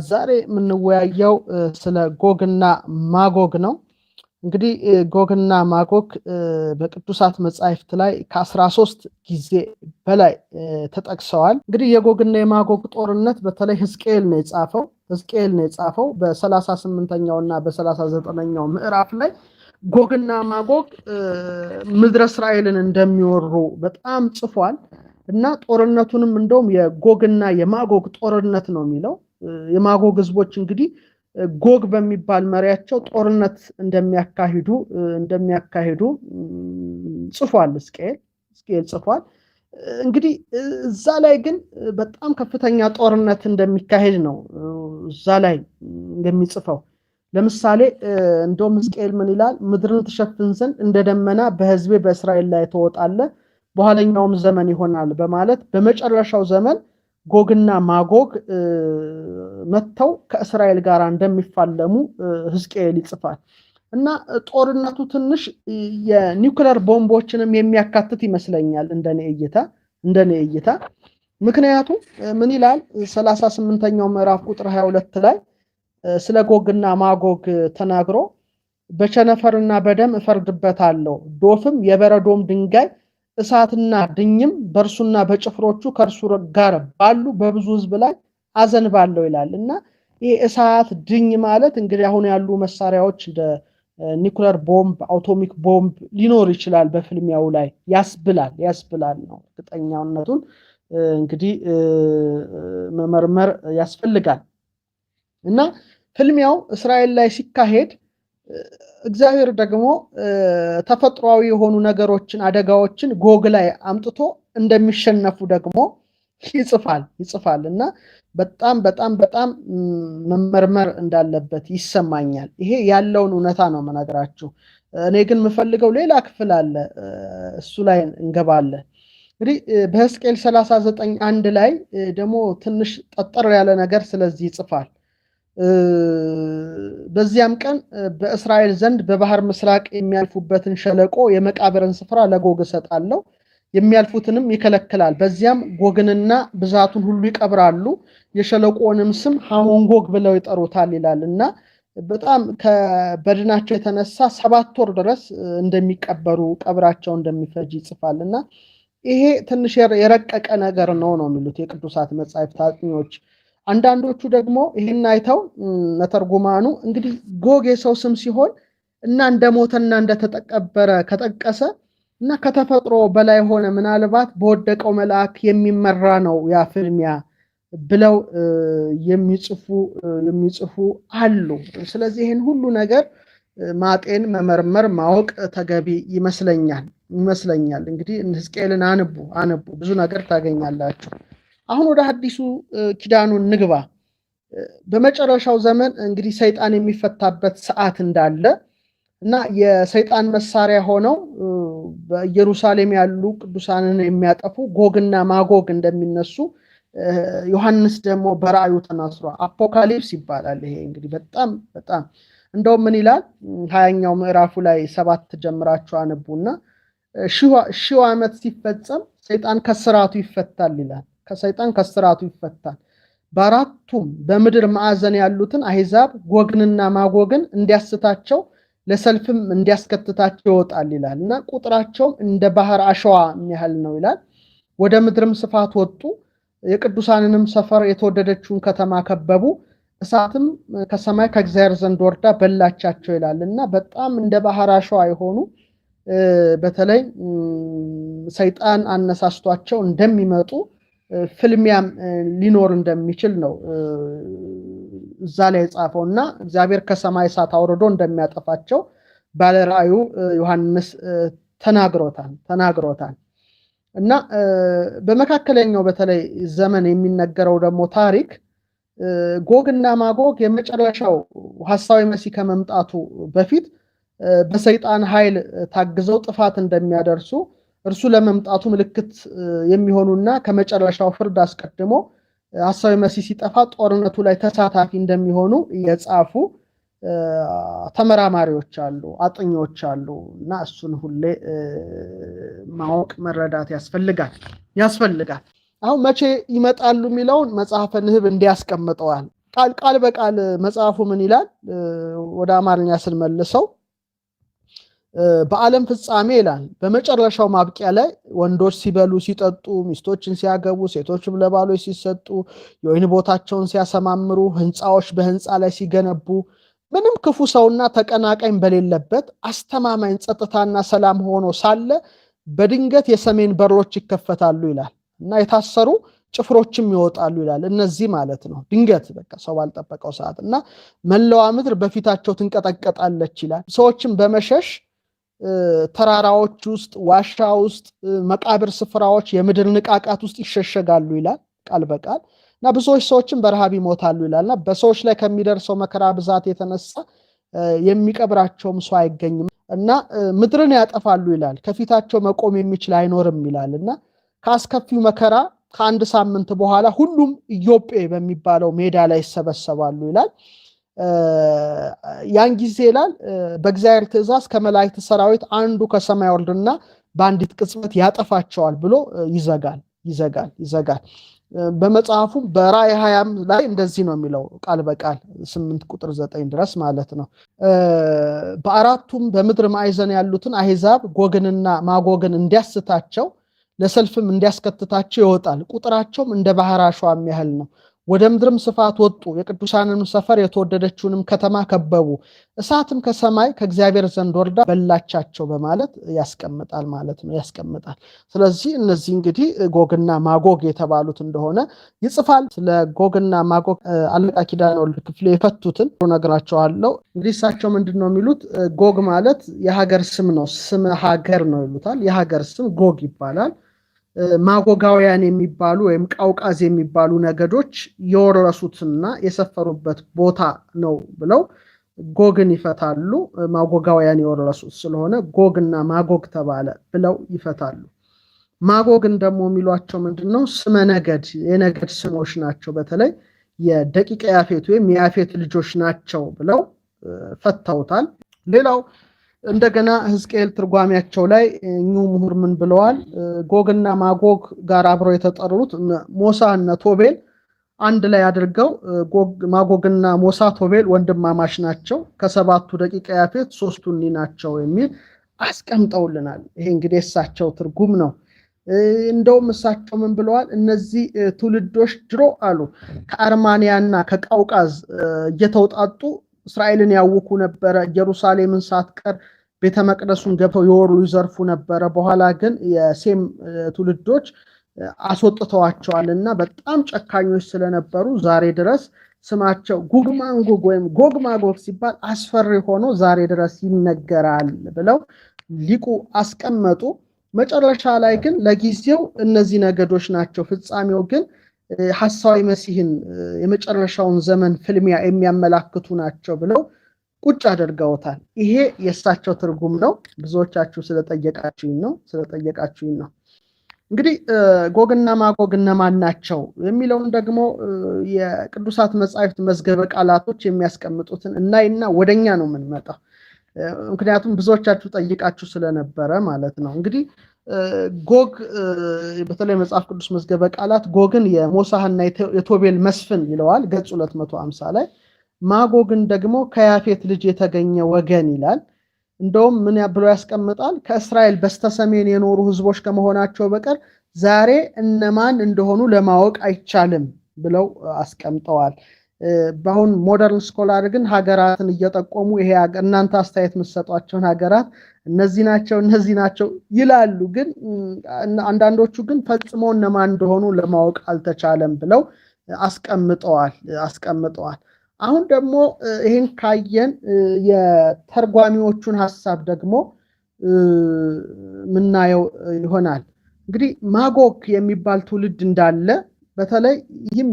ዛሬ የምንወያየው ስለ ጎግና ማጎግ ነው። እንግዲህ ጎግና ማጎግ በቅዱሳት መጻሕፍት ላይ ከ13 ጊዜ በላይ ተጠቅሰዋል። እንግዲህ የጎግና የማጎግ ጦርነት በተለይ ሕዝቅኤል ነው የጻፈው በ38ኛው እና በ39ኛው ምዕራፍ ላይ ጎግና ማጎግ ምድረ እስራኤልን እንደሚወሩ በጣም ጽፏል እና ጦርነቱንም እንደውም የጎግና የማጎግ ጦርነት ነው የሚለው። የማጎግ ህዝቦች እንግዲህ ጎግ በሚባል መሪያቸው ጦርነት እንደሚያካሂዱ ጽፏል ሕዝቅኤል ጽፏል። እንግዲህ እዛ ላይ ግን በጣም ከፍተኛ ጦርነት እንደሚካሄድ ነው እዛ ላይ እንደሚጽፈው። ለምሳሌ እንደውም ሕዝቅኤል ምን ይላል? ምድርን ትሸፍን ዘንድ እንደ ደመና በህዝቤ በእስራኤል ላይ ትወጣለህ፣ በኋለኛውም ዘመን ይሆናል በማለት በመጨረሻው ዘመን ጎግና ማጎግ መጥተው ከእስራኤል ጋር እንደሚፋለሙ ሕዝቅኤል ይጽፋል። እና ጦርነቱ ትንሽ የኒውክለር ቦምቦችንም የሚያካትት ይመስለኛል እንደኔ እይታ። ምክንያቱም ምን ይላል 38ኛው ምዕራፍ ቁጥር 22 ላይ ስለ ጎግና ማጎግ ተናግሮ በቸነፈርና በደም እፈርድበታለሁ፣ ዶፍም የበረዶም ድንጋይ እሳትና ድኝም በእርሱና በጭፍሮቹ ከእርሱ ጋር ባሉ በብዙ ህዝብ ላይ አዘንባለሁ ይላል። እና ይህ እሳት ድኝ ማለት እንግዲህ አሁን ያሉ መሳሪያዎች እንደ ኒውክለር ቦምብ፣ አውቶሚክ ቦምብ ሊኖር ይችላል በፍልሚያው ላይ ያስብላል ነው። እርግጠኛነቱን እንግዲህ መመርመር ያስፈልጋል። እና ፍልሚያው እስራኤል ላይ ሲካሄድ እግዚአብሔር ደግሞ ተፈጥሯዊ የሆኑ ነገሮችን አደጋዎችን ጎግ ላይ አምጥቶ እንደሚሸነፉ ደግሞ ይጽፋል እና በጣም መመርመር እንዳለበት ይሰማኛል። ይሄ ያለውን እውነታ ነው የምነግራችሁ። እኔ ግን የምፈልገው ሌላ ክፍል አለ፣ እሱ ላይ እንገባለን። እንግዲህ በሕዝቅኤል 39:1 ላይ ደግሞ ትንሽ ጠጠር ያለ ነገር ስለዚህ ይጽፋል። በዚያም ቀን በእስራኤል ዘንድ በባህር ምስራቅ የሚያልፉበትን ሸለቆ የመቃብርን ስፍራ ለጎግ እሰጣለሁ፣ የሚያልፉትንም ይከለክላል። በዚያም ጎግንና ብዛቱን ሁሉ ይቀብራሉ፣ የሸለቆንም ስም ሐሞንጎግ ብለው ይጠሩታል ይላል እና በጣም ከበድናቸው የተነሳ 7 ወር ድረስ እንደሚቀበሩ ቀብራቸው እንደሚፈጅ ይጽፋል። እና ይሄ ትንሽ የረቀቀ ነገር ነው የሚሉት የቅዱሳት መጻሕፍት አጥኚዎች። አንዳንዶቹ ደግሞ ይህን አይተው መተርጉማኑ እንግዲህ ጎግ የሰው ስም ሲሆን እና እንደሞተና እንደተቀበረ ከጠቀሰ እና ከተፈጥሮ በላይ ሆነ፣ ምናልባት በወደቀው መልአክ የሚመራ ነው ያ ፍልሚያ ብለው የሚጽፉ አሉ። ስለዚህ ይህን ሁሉ ነገር ማጤን፣ መመርመር፣ ማወቅ ተገቢ ይመስለኛል። እንግዲህ ሕዝቅኤልን አንቡ ብዙ ነገር ታገኛላችሁ። አሁን ወደ አዲሱ ኪዳኑን ንግባ። በመጨረሻው ዘመን እንግዲህ ሰይጣን የሚፈታበት ሰዓት እንዳለ እና የሰይጣን መሳሪያ ሆነው በኢየሩሳሌም ያሉ ቅዱሳንን የሚያጠፉ ጎግና ማጎግ እንደሚነሱ ዮሐንስ ደግሞ በራእዩ ተናግሯል። አፖካሊፕስ ይባላል። ይሄ እንግዲህ በጣም እንደውም ምን ይላል 20ኛው ምዕራፉ ላይ 7 ጀምራችሁ አንቡና ሺው ዓመት ሲፈጸም ሰይጣን ከስራቱ ይፈታል ይላል። ከሰይጣን ከስራቱ ይፈታል። በአራቱም በምድር ማዕዘን ያሉትን አሕዛብ ጎግንና ማጎግን እንዲያስታቸው ለሰልፍም እንዲያስከትታቸው ይወጣል ይላል እና ቁጥራቸውም እንደ ባህር አሸዋ የሚያህል ነው ይላል። ወደ ምድርም ስፋት ወጡ፣ የቅዱሳንንም ሰፈር የተወደደችውን ከተማ ከበቡ፣ እሳትም ከሰማይ ከእግዚአብሔር ዘንድ ወርዳ በላቻቸው ይላል እና በጣም እንደ ባህር አሸዋ የሆኑ በተለይ ሰይጣን አነሳስቷቸው እንደሚመጡ ፍልሚያም ሊኖር እንደሚችል ነው እዛ ላይ የጻፈው እና እግዚአብሔር ከሰማይ እሳት አውርዶ እንደሚያጠፋቸው ባለራእዩ ዮሐንስ ተናግሮታል። እና በመካከለኛው በተለይ ዘመን የሚነገረው ደግሞ ታሪክ ጎግና ማጎግ የመጨረሻው ሐሳዊ መሲህ ከመምጣቱ በፊት በሰይጣን ኃይል ታግዘው ጥፋት እንደሚያደርሱ እርሱ ለመምጣቱ ምልክት የሚሆኑና ከመጨረሻው ፍርድ አስቀድሞ ሐሳዊ መሲህ ሲጠፋ ጦርነቱ ላይ ተሳታፊ እንደሚሆኑ የጻፉ ተመራማሪዎች አሉ፣ አጥኞች አሉ እና እሱን ሁሌ ማወቅ መረዳት ያስፈልጋል። አሁን መቼ ይመጣሉ የሚለውን መጽሐፈ ንህብ እንዲያስቀምጠዋል። ቃል በቃል መጽሐፉ ምን ይላል? ወደ አማርኛ ስንመልሰው በዓለም ፍጻሜ ይላል በመጨረሻው ማብቂያ ላይ ወንዶች ሲበሉ ሲጠጡ፣ ሚስቶችን ሲያገቡ፣ ሴቶችም ለባሎች ሲሰጡ፣ የወይን ቦታቸውን ሲያሰማምሩ፣ ህንፃዎች በህንፃ ላይ ሲገነቡ፣ ምንም ክፉ ሰውና ተቀናቃኝ በሌለበት አስተማማኝ ጸጥታና ሰላም ሆኖ ሳለ በድንገት የሰሜን በሮች ይከፈታሉ ይላል እና የታሰሩ ጭፍሮችም ይወጣሉ ይላል። እነዚህ ማለት ነው ድንገት በቃ ሰው ባልጠበቀው ሰዓት እና መላዋ ምድር በፊታቸው ትንቀጠቀጣለች ይላል። ሰዎችም በመሸሽ ተራራዎች ውስጥ፣ ዋሻ ውስጥ፣ መቃብር ስፍራዎች፣ የምድር ንቃቃት ውስጥ ይሸሸጋሉ ይላል ቃል በቃል እና ብዙዎች ሰዎችም በረሃብ ይሞታሉ ይላልና በሰዎች ላይ ከሚደርሰው መከራ ብዛት የተነሳ የሚቀብራቸውም ሰው አይገኝም እና ምድርን ያጠፋሉ ይላል። ከፊታቸው መቆም የሚችል አይኖርም ይላል እና ከአስከፊው መከራ ከአንድ ሳምንት በኋላ ሁሉም ኢዮጴ በሚባለው ሜዳ ላይ ይሰበሰባሉ ይላል። ያን ጊዜ ይላል በእግዚአብሔር ትእዛዝ ከመላእክት ሰራዊት አንዱ ከሰማይ ወርድና በአንዲት ቅጽበት ያጠፋቸዋል ብሎ ይዘጋል። በመጽሐፉ በራእይ 20 ላይ እንደዚህ ነው የሚለው ቃል በቃል 8 ቁጥር 9 ድረስ ማለት ነው። በአራቱም በምድር ማዕዘን ያሉትን አሕዛብ ጎግንና ማጎግን እንዲያስታቸው ለሰልፍም እንዲያስከትታቸው ይወጣል። ቁጥራቸውም እንደ ባህር አሸዋም ያህል ነው። ወደ ምድርም ስፋት ወጡ። የቅዱሳንንም ሰፈር የተወደደችውንም ከተማ ከበቡ። እሳትም ከሰማይ ከእግዚአብሔር ዘንድ ወርዳ በላቻቸው በማለት ያስቀምጣል ማለት ነው ያስቀምጣል። ስለዚህ እነዚህ እንግዲህ ጎግና ማጎግ የተባሉት እንደሆነ ይጽፋል። ስለ ጎግና ማጎግ አለቃ ኪዳነ ወልድ ክፍሌ የፈቱትን ነግራቸዋለሁ። እንግዲህ እሳቸው ምንድነው የሚሉት? ጎግ ማለት የሀገር ስም ነው። ስም ሀገር ነው ይሉታል። የሀገር ስም ጎግ ይባላል። ማጎጋውያን የሚባሉ ወይም ቃውቃዝ የሚባሉ ነገዶች የወረሱትና የሰፈሩበት ቦታ ነው ብለው ጎግን ይፈታሉ። ማጎጋውያን የወረሱት ስለሆነ ጎግና ማጎግ ተባለ ብለው ይፈታሉ። ማጎግን ደግሞ የሚሏቸው ምንድነው? ስመ ነገድ፣ የነገድ ስሞች ናቸው። በተለይ የደቂቀ ያፌት ወይም የያፌት ልጆች ናቸው ብለው ፈተውታል። ሌላው እንደገና ሕዝቅኤል ትርጓሜያቸው ላይ እኚሁ ምሁር ምን ብለዋል? ጎግና ማጎግ ጋር አብረው የተጠሩት ሞሳ እና ቶቤል አንድ ላይ አድርገው ማጎግና ሞሳ ቶቤል ወንድማማች ናቸው፣ ከሰባቱ ደቂቀ ያፌት ሶስቱ እኒ ናቸው የሚል አስቀምጠውልናል። ይሄ እንግዲህ እሳቸው ትርጉም ነው። እንደውም እሳቸው ምን ብለዋል? እነዚህ ትውልዶች ድሮ አሉ ከአርማንያና ከቃውቃዝ እየተውጣጡ እስራኤልን ያውኩ ነበረ። ኢየሩሳሌምን ሳትቀር ቤተ መቅደሱን ገብተው የወሩ ይዘርፉ ነበረ። በኋላ ግን የሴም ትውልዶች አስወጥተዋቸዋልና በጣም ጨካኞች ስለነበሩ ዛሬ ድረስ ስማቸው ጉግማንጉግ ወይም ጎግማጎግ ሲባል አስፈሪ ሆኖ ዛሬ ድረስ ይነገራል ብለው ሊቁ አስቀመጡ። መጨረሻ ላይ ግን ለጊዜው እነዚህ ነገዶች ናቸው፣ ፍጻሜው ግን ሐሳዊ መሲህን የመጨረሻውን ዘመን ፍልሚያ የሚያመላክቱ ናቸው ብለው ቁጭ አድርገውታል። ይሄ የእሳቸው ትርጉም ነው። ብዙዎቻችሁ ስለጠየቃችሁኝ ነው። እንግዲህ ጎግና ማጎግ እነማን ናቸው የሚለውን ደግሞ የቅዱሳት መጻሕፍት መዝገበ ቃላቶች የሚያስቀምጡትን እናይና ወደኛ ነው የምንመጣው። ምክንያቱም ብዙዎቻችሁ ጠይቃችሁ ስለነበረ ማለት ነው። እንግዲህ ጎግ በተለይ መጽሐፍ ቅዱስ መዝገበ ቃላት ጎግን የሞሳህና የቶቤል መስፍን ይለዋል ገጽ 250 ላይ። ማጎግን ደግሞ ከያፌት ልጅ የተገኘ ወገን ይላል። እንደውም ምን ብሎ ያስቀምጣል? ከእስራኤል በስተሰሜን የኖሩ ህዝቦች ከመሆናቸው በቀር ዛሬ እነማን እንደሆኑ ለማወቅ አይቻልም ብለው አስቀምጠዋል። በአሁን ሞደርን ስኮላር ግን ሀገራትን እየጠቆሙ ይሄ እናንተ አስተያየት የምትሰጧቸውን ሀገራት እነዚህ ናቸው ይላሉ። ግን አንዳንዶቹ ግን ፈጽሞ እነማን እንደሆኑ ለማወቅ አልተቻለም ብለው አስቀምጠዋል። አሁን ደግሞ ይሄን ካየን የተርጓሚዎቹን ሐሳብ ደግሞ ምናየው ይሆናል። እንግዲህ ማጎግ የሚባል ትውልድ እንዳለ በተለይ ይህም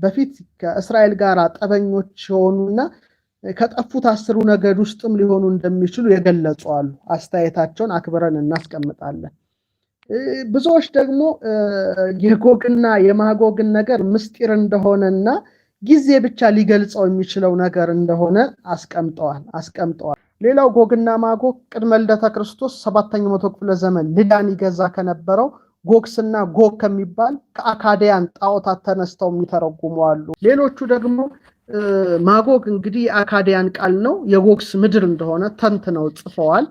በፊት ከእስራኤል ጋር ጠበኞች ሆኑና ከጠፉት 10 ነገድ ውስጥም ሊሆኑ እንደሚችሉ የገለጹ አሉ። አስተያየታቸውን አክብረን እናስቀምጣለን። ብዙዎች ደግሞ የጎግና የማጎግን ነገር ምስጢር እንደሆነና ጊዜ ብቻ ሊገልጸው የሚችለው ነገር እንደሆነ አስቀምጠዋል። ሌላው ጎግና ማጎግ ቅድመ ልደተ ክርስቶስ 7ኛው መቶ ክፍለ ዘመን ልዳን ይገዛ ከነበረው ጎክስና ጎግ ከሚባል ከአካዲያን ጣዖታት ተነስተው የሚተረጉሙ አሉ። ሌሎቹ ደግሞ ማጎግ እንግዲህ የአካዲያን ቃል ነው፣ የጎክስ ምድር እንደሆነ ተንትነው ጽፈዋል።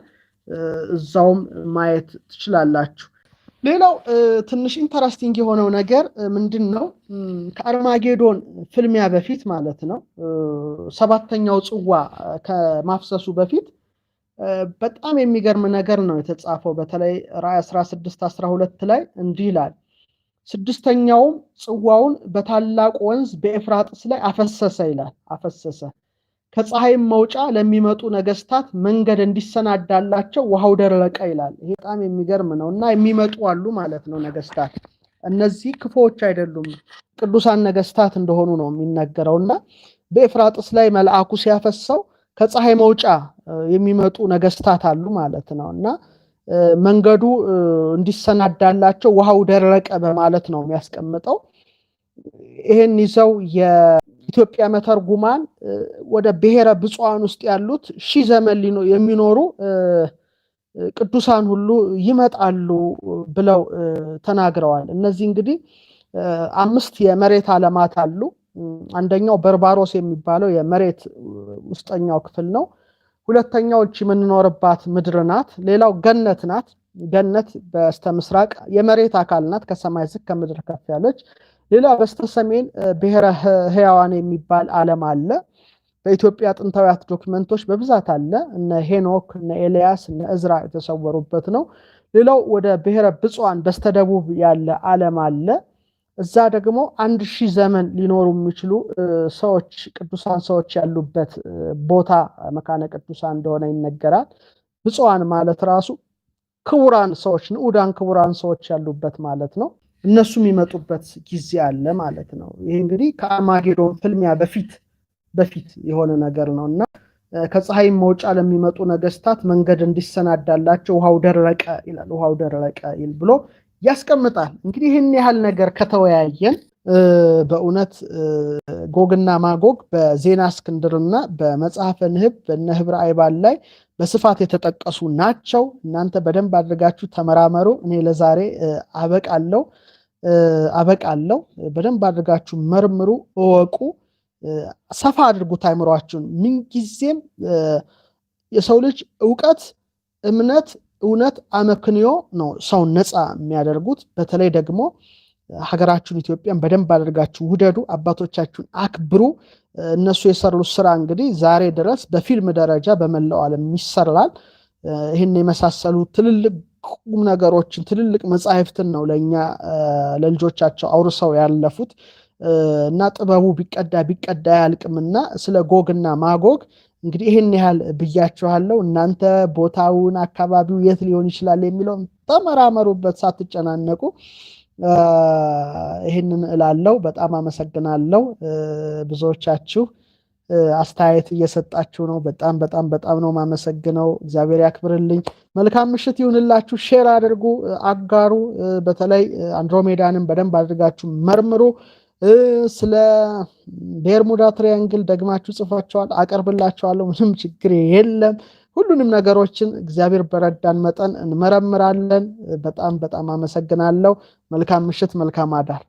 እዛውም ማየት ትችላላችሁ። ሌላው ትንሽ ኢንተረስቲንግ የሆነው ነገር ምንድነው? ከአርማጌዶን ፍልሚያ በፊት ማለት ነው፣ ሰባተኛው ጽዋ ከማፍሰሱ በፊት በጣም የሚገርም ነገር ነው የተጻፈው። በተለይ ራዕይ 16:12 ላይ እንዲህ ይላል፣ ስድስተኛውም ጽዋውን በታላቅ ወንዝ በኤፍራጥስ ላይ አፈሰሰ ይላል። አፈሰሰ፣ ከፀሐይም መውጫ ለሚመጡ ነገስታት መንገድ እንዲሰናዳላቸው ውሃው ደረቀ ይላል። ይሄ በጣም የሚገርም ነው። እና የሚመጡ አሉ ማለት ነው ነገስታት። እነዚህ ክፉዎች አይደሉም፣ ቅዱሳን ነገስታት እንደሆኑ ነው የሚነገረው። እና በኤፍራጥስ ላይ መልአኩ ሲያፈሰው ከፀሐይ መውጫ የሚመጡ ነገስታት አሉ ማለት ነው። እና መንገዱ እንዲሰናዳላቸው ውሃው ደረቀ በማለት ነው የሚያስቀምጠው። ይሄን ይዘው የኢትዮጵያ መተርጉማን ወደ ብሔረ ብፁዓን ውስጥ ያሉት 1000 ዘመን የሚኖሩ ቅዱሳን ሁሉ ይመጣሉ ብለው ተናግረዋል። እነዚህ እንግዲህ 5 የመሬት ዓለማት አሉ። አንደኛው በርባሮስ የሚባለው የመሬት ውስጠኛው ክፍል ነው። ሁለተኛው እቺ የምንኖርባት ምድር ናት። ሌላው ገነት ናት። ገነት በስተምስራቅ የመሬት አካል ናት፣ ከሰማይ ዝቅ ከምድር ከፍ ያለች። ሌላው በስተሰሜን ብሔረ ሕያዋን የሚባል ዓለም አለ። በኢትዮጵያ ጥንታዊያት ዶክመንቶች በብዛት አለ። እነ ሄኖክ፣ እነ ኤልያስ፣ እነ እዝራ የተሰወሩበት ነው። ሌላው ወደ ብሔረ ብፁዓን በስተደቡብ ያለ ዓለም አለ። እዛ ደግሞ 1000 ዘመን ሊኖሩ የሚችሉ ሰዎች፣ ቅዱሳን ሰዎች ያሉበት ቦታ መካነ ቅዱሳን እንደሆነ ይነገራል። ብፁዓን ማለት ራሱ ክቡራን ሰዎች፣ ንዑዳን ክቡራን ሰዎች ያሉበት ማለት ነው። እነሱ የሚመጡበት ጊዜ አለ ማለት ነው። ይሄ እንግዲህ ከአርማጌዶን ፍልሚያ በፊት የሆነ ነገር ነው። እና ከፀሐይ መውጫ ለሚመጡ ነገስታት መንገድ እንዲሰናዳላቸው ውሃው ደረቀ ይላል። ውሃው ደረቀ ይል ብሎ ያስቀምጣል። እንግዲህ ይህን ያህል ነገር ከተወያየን በእውነት ጎግና ማጎግ በዜና እስክንድርና በመጽሐፈ ንህብ በነህብረ አይባል ላይ በስፋት የተጠቀሱ ናቸው። እናንተ በደንብ አድርጋችሁ ተመራመሩ። እኔ ለዛሬ አበቃለሁ። በደንብ አድርጋችሁ መርምሩ፣ እወቁ፣ ሰፋ አድርጉት አይምሯችሁን። ምንጊዜም የሰው ልጅ እውቀት፣ እምነት፣ እውነት፣ አመክንዮ ነው ሰውን ነፃ የሚያደርጉት። በተለይ ደግሞ ሀገራችሁን ኢትዮጵያን በደንብ አድርጋችሁ ውደዱ፣ አባቶቻችሁን አክብሩ። እነሱ የሰሩት ስራ እንግዲህ ዛሬ ድረስ በፊልም ደረጃ በመላው ዓለም ይሰራል። ይህን የመሳሰሉ ትልልቅ ቁም ነገሮችን፣ ትልልቅ መጻሕፍትን ነው ለኛ ለልጆቻቸው አውርሰው ያለፉት። እና ጥበቡ ቢቀዳ ያልቅምና ስለ ጎግና ማጎግ እንግዲህ ይሄን ያህል ብያችኋለሁ። እናንተ ቦታውን፣ አካባቢው የት ሊሆን ይችላል የሚለውን ተመራመሩበት ሳትጨናነቁ። ይሄንን እላለሁ። በጣም አመሰግናለሁ። ብዙዎቻችሁ አስተያየት እየሰጣችሁ ነው። በጣም ነው ማመሰግነው። እግዚአብሔር ያክብርልኝ። መልካም ምሽት ይሁንላችሁ። ሼር አድርጉ፣ አጋሩ። በተለይ አንድሮሜዳንም በደንብ አድርጋችሁ መርምሩ። ስለ ቤርሙዳ ትሪያንግል ደግማችሁ ጽፋችኋል፣ አቀርብላችኋለሁ። ምንም ችግር የለም። ሁሉንም ነገሮችን እግዚአብሔር በረዳን መጠን እንመረምራለን። በጣም አመሰግናለሁ። መልካም ምሽት፣ መልካም አዳር።